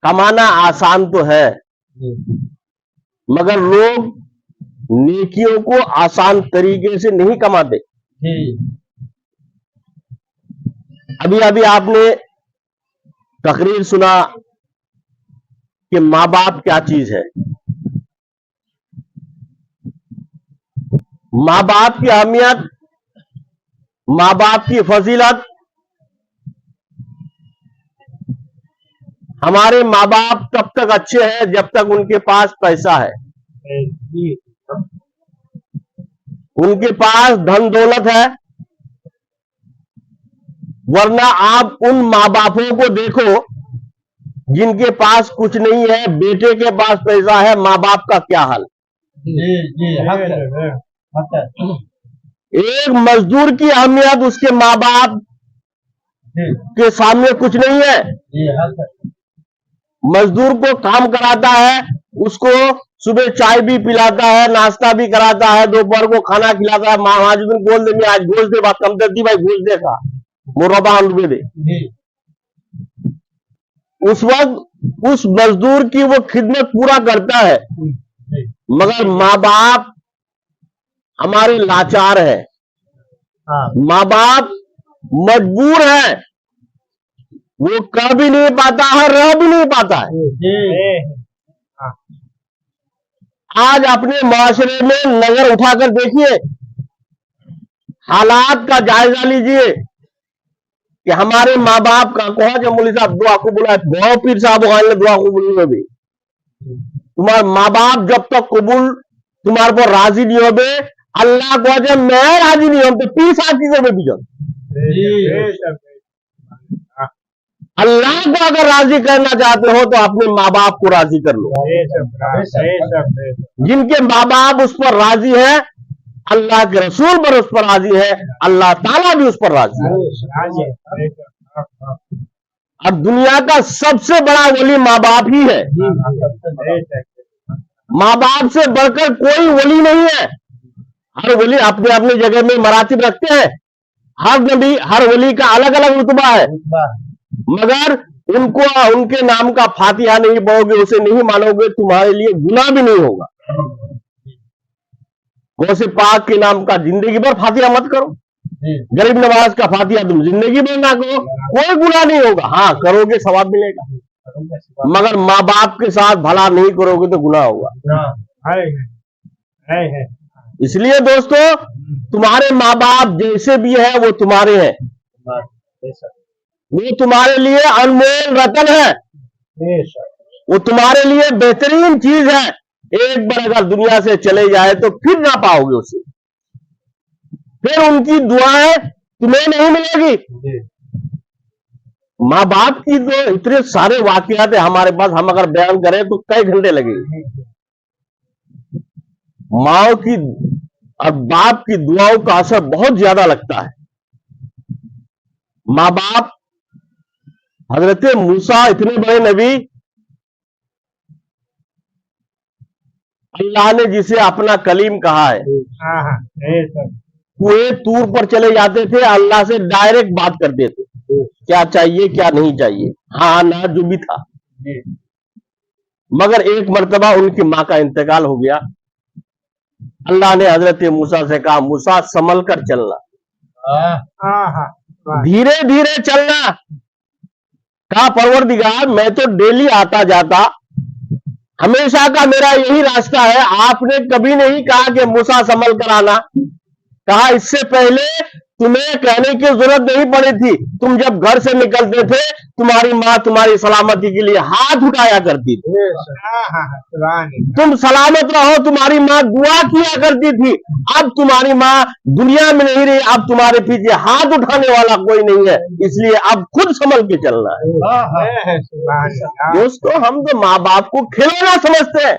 कमाना आसान तो है, मगर लोग नेकियों को आसान तरीके से नहीं कमाते। अभी अभी आपने तकरीर सुना कि माँ बाप क्या चीज है। माँ बाप की अहमियत, माँ बाप की फजीलत, हमारे माँ बाप तब तक अच्छे हैं जब तक उनके पास पैसा है, उनके पास धन दौलत है। वरना आप उन माँ बापों को देखो जिनके पास कुछ नहीं है, बेटे के पास पैसा है, माँ बाप का क्या हाल। एक मजदूर की अहमियत उसके माँ बाप के सामने कुछ नहीं है। मजदूर को काम कराता है, उसको सुबह चाय भी पिलाता है, नाश्ता भी कराता है, दोपहर को खाना खिलाता है। महाजुद्दीन बोल दे, आज गोश्त दे, बात कम करती भाई, गोश्त देखा मुर्रबा रुपये दे। उस वक्त उस मजदूर की वो खिदमत पूरा करता है। मगर माँ बाप हमारे लाचार है, माँ बाप मजबूर है, वो कर भी नहीं पाता है, रह भी नहीं पाता है। आज अपने माशरे में नजर उठाकर देखिए, हालात का जायजा लीजिए कि हमारे माँ बाप का कौन जो मौलवी साहब दुआ कबूल है, बहुत पीर साहब दुआ कबूल में भी तुम्हारे माँ बाप जब तक कबूल तुम्हारे पर राजी नहीं होबे, अल्लाह को जब मैं राजी नहीं होते पीर साहब की भी बीजो। अल्लाह को अगर राजी करना चाहते हो तो अपने माँ बाप को राजी कर लो। जिनके माँ बाप उस पर राजी है, अल्लाह के रसूल पर उस पर राजी है, अल्लाह ताला भी उस पर राजी है। अब दुनिया का सबसे बड़ा वली माँ बाप ही है। माँ बाप से बढ़कर कोई वली नहीं है। हर वली अपने अपने जगह में मरातिब रखते हैं, हर नबी हर वली का अलग अलग रुतबा है। मगर उनको उनके नाम का फातिहा नहीं पढ़ोगे, उसे नहीं मानोगे, तुम्हारे लिए गुनाह भी नहीं होगा। गौसे पाक के नाम का जिंदगी भर फातिहा मत करो, गरीब नवाज का फातिहा तुम जिंदगी भर ना करो, कोई गुनाह नहीं होगा। हाँ करोगे सवाब मिलेगा, मगर माँ बाप के साथ भला नहीं करोगे तो गुनाह होगा। इसलिए दोस्तों, तुम्हारे माँ बाप जैसे भी है वो तुम्हारे हैं, वो तुम्हारे लिए अनमोल रतन है, वो तुम्हारे लिए बेहतरीन चीज है। एक बार अगर दुनिया से चले जाए तो फिर ना पाओगे उसे, फिर उनकी दुआएं तुम्हें नहीं मिलेगी। माँ बाप की तो इतने सारे वाकयात है हमारे पास, हम अगर बयान करें तो कई घंटे लगेंगे। माँ की और बाप की दुआओं का असर बहुत ज्यादा लगता है। माँ बाप, हजरत मूसा इतने बड़े नबी, अल्लाह ने जिसे अपना कलीम कहा है, कुएं तूर पर चले जाते थे, अल्लाह से डायरेक्ट बात करते थे, क्या चाहिए क्या नहीं चाहिए, हाँ ना जो भी था। मगर एक मर्तबा उनकी मां का इंतकाल हो गया। अल्लाह ने हजरत मूसा से कहा, मूसा संभल कर चलना, धीरे धीरे चलना। कहा परवरदिगार मैं तो डेली आता जाता, हमेशा का मेरा यही रास्ता है, आपने कभी नहीं कहा कि मूसा संभल कर आना। कहा इससे पहले तुम्हें कहने की जरूरत नहीं पड़ी थी, तुम जब घर से निकलते थे तुम्हारी माँ तुम्हारी सलामती के लिए हाथ उठाया करती थी, तुम सलामत रहो, तुम्हारी माँ दुआ किया करती थी। अब तुम्हारी माँ दुनिया में नहीं रही, अब तुम्हारे पीछे हाथ उठाने वाला कोई नहीं है, इसलिए अब खुद संभल के चलना है। दोस्तों, हम तो माँ बाप को खिलौना समझते हैं।